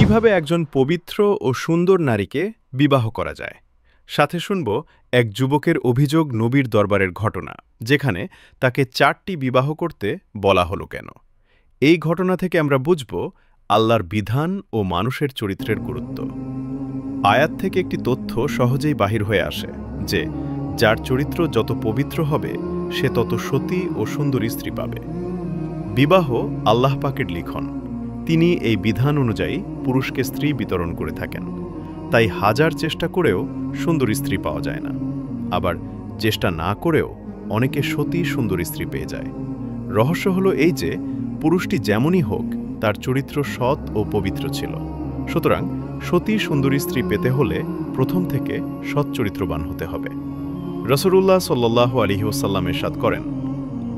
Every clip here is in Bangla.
কিভাবে একজন পবিত্র ও সুন্দর নারীকে বিবাহ করা যায়। সাথে শুনব এক যুবকের অভিযোগ নবীর দরবারের ঘটনা, যেখানে তাকে 4টি বিবাহ করতে বলা হলো কেন। এই ঘটনা থেকে আমরা বুঝব আল্লাহর বিধান ও মানুষের চরিত্রের গুরুত্ব। আয়াত থেকে একটি তথ্য সহজেই বাহির হয়ে আসে যে যার চরিত্র যত পবিত্র হবে সে তত সতী ও সুন্দরী স্ত্রী পাবে। বিবাহ আল্লাহ পাকের লিখন, তিনি এই বিধান অনুযায়ী পুরুষকে স্ত্রী বিতরণ করে থাকেন। তাই হাজার চেষ্টা করেও সুন্দরী স্ত্রী পাওয়া যায় না, আবার চেষ্টা না করেও অনেকে সতী সুন্দরী স্ত্রী পেয়ে যায়। রহস্য হলো এই যে পুরুষটি যেমনই হোক তার চরিত্র সৎ ও পবিত্র ছিল। সুতরাং সতী সুন্দরী স্ত্রী পেতে হলে প্রথম থেকে সৎ চরিত্রবান হতে হবে। রাসূলুল্লাহ সাল্লাল্লাহু আলাইহি ওয়াসাল্লাম ইরশাদ করেন,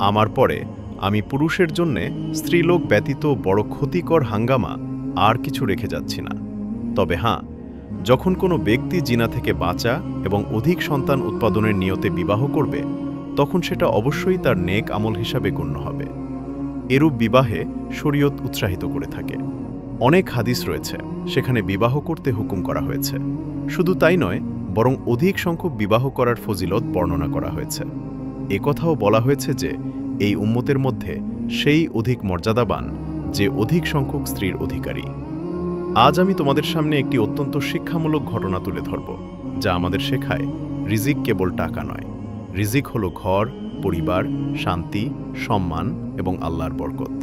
আমার পরে আমি পুরুষের জন্যে স্ত্রীলোক ব্যতীত বড় ক্ষতিকর হাঙ্গামা আর কিছু রেখে যাচ্ছি না। তবে হ্যাঁ, যখন কোনো ব্যক্তি জিনা থেকে বাঁচা এবং অধিক সন্তান উৎপাদনের নিয়তে বিবাহ করবে, তখন সেটা অবশ্যই তার নেক আমল হিসাবে গণ্য হবে। এরূপ বিবাহে শরীয়ত উৎসাহিত করে থাকে। অনেক হাদিস রয়েছে, সেখানে বিবাহ করতে হুকুম করা হয়েছে। শুধু তাই নয়, বরং অধিক সংখ্যক বিবাহ করার ফজিলত বর্ণনা করা হয়েছে। একথাও বলা হয়েছে যে এই উম্মতের মধ্যে সেই অধিক মর্যাদাবান যে অধিক সংখ্যক স্ত্রীর অধিকারী। আজ আমি তোমাদের সামনে একটি অত্যন্ত শিক্ষামূলক ঘটনা তুলে ধরব, যা আমাদের শেখায় রিজিক কেবল টাকা নয়। রিজিক হলো ঘর, পরিবার, শান্তি, সম্মান এবং আল্লাহর বরকত।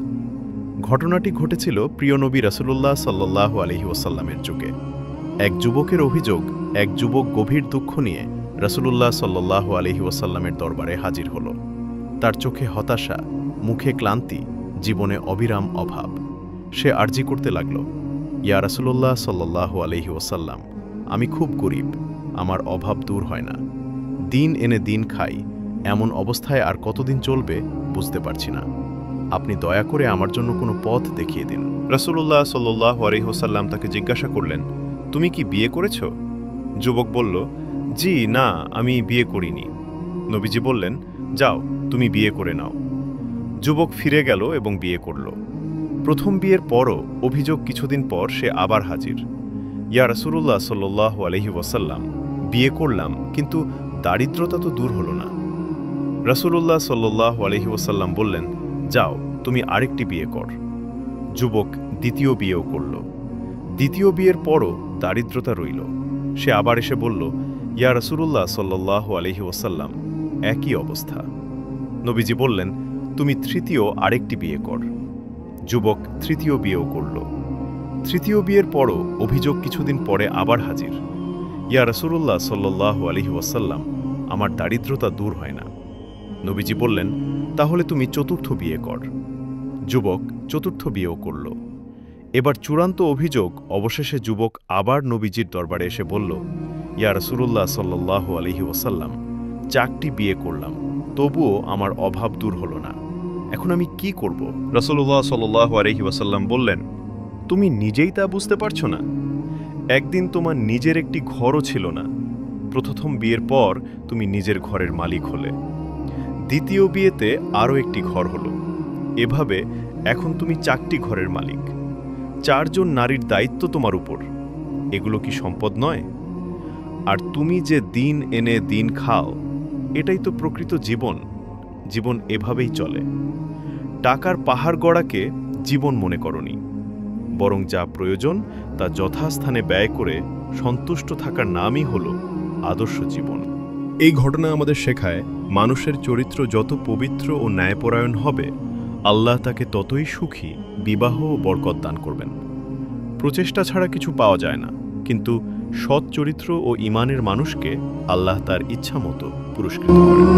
ঘটনাটি ঘটেছিল প্রিয় নবী রাসূলুল্লাহ সাল্লাল্লাহু আলাইহি ওয়াসাল্লামের যুগে। এক যুবকের অভিযোগ, এক যুবক গভীর দুঃখ নিয়ে রাসূলুল্লাহ সাল্লাল্লাহু আলাইহি ওয়াসাল্লামের দরবারে হাজির হল। তার চোখে হতাশা, মুখে ক্লান্তি, জীবনে অবিরাম অভাব। সে আরজি করতে লাগল, ইয়া রাসূলুল্লাহ সাল্লাল্লাহু আলাইহি ওয়াসাল্লাম, আমি খুব গরীব, আমার অভাব দূর হয় না। দিন এনে দিন খাই, এমন অবস্থায় আর কতদিন চলবে বুঝতে পারছি না। আপনি দয়া করে আমার জন্য কোনো পথ দেখিয়ে দিন। রাসূলুল্লাহ সাল্লাল্লাহু আলাইহি ওয়াসাল্লাম তাকে জিজ্ঞাসা করলেন, তুমি কি বিয়ে করেছ? যুবক বলল, জি না, আমি বিয়ে করিনি। নবীজি বললেন, যাও তুমি বিয়ে করে নাও। যুবক ফিরে গেল এবং বিয়ে করল। প্রথম বিয়ের পরও অভিযোগ কিছুদিন পর সে আবার হাজির। ইয়া রাসূলুল্লাহ সাল্লাল্লাহু আলাইহি ওয়াসাল্লাম, বিয়ে করলাম কিন্তু দারিদ্রতা তো দূর হলো না। রাসূলুল্লাহ সাল্লাল্লাহু আলাইহি ওয়াসাল্লাম বললেন, যাও তুমি আরেকটি বিয়ে কর। যুবক দ্বিতীয় বিয়েও করল। দ্বিতীয় বিয়ের পরও দারিদ্রতা রইল। সে আবার এসে বলল, ইয়া রাসূলুল্লাহ সাল্লাল্লাহু আলাইহি ওয়াসাল্লাম, একই অবস্থা। নবীজি বললেন, তুমি তৃতীয় আরেকটি বিয়ে কর। যুবক তৃতীয় বিয়েও করল। তৃতীয় বিয়ের পরও অভিযোগ কিছুদিন পরে আবার হাজির। ইয়া রাসূলুল্লাহ সাল্লাল্লাহু আলাইহি ওয়াসাল্লাম, আমার দারিদ্রতা দূর হয় না। নবীজি বললেন, তাহলে তুমি চতুর্থ বিয়ে কর। যুবক চতুর্থ বিয়েও করল। এবার চূড়ান্ত অভিযোগ অবশেষে যুবক আবার নবীজির দরবারে এসে বলল, ইয়া রাসূলুল্লাহ সাল্লাল্লাহু আলাইহি ওয়াসাল্লাম, 4টি বিয়ে করলাম, তবুও আমার অভাব দূর হলো না। এখন আমি কি করব? রাসূলুল্লাহ সাল্লাল্লাহু আলাইহি ওয়াসাল্লাম বললেন, তুমি নিজেই তা বুঝতে পারছো না? একদিন তোমার নিজের একটি ঘরও ছিল না। প্রথম বিয়ের পর তুমি নিজের ঘরের মালিক হলে। দ্বিতীয় বিয়েতে আরও একটি ঘর হলো। এভাবে এখন তুমি 4টি ঘরের মালিক। 4 জন নারীর দায়িত্ব তোমার উপর। এগুলো কি সম্পদ নয়? আর তুমি যে দিন এনে দিন খাও, এটাই তো প্রকৃত জীবন। জীবন এভাবেই চলে। টাকার পাহাড় গড়াকে জীবন মনে করনি, বরং যা প্রয়োজন তা যথাস্থানে ব্যয় করে সন্তুষ্ট থাকার নামই হল আদর্শ জীবন। এই ঘটনা আমাদের শেখায়, মানুষের চরিত্র যত পবিত্র ও ন্যায়পরায়ণ হবে, আল্লাহ তাকে ততই সুখী, বিবাহ ও বরকত দান করবেন। প্রচেষ্টা ছাড়া কিছু পাওয়া যায় না, কিন্তু সৎ চরিত্র ও ঈমানের মানুষকে আল্লাহ তার ইচ্ছা মতো পুরস্কৃত করেন।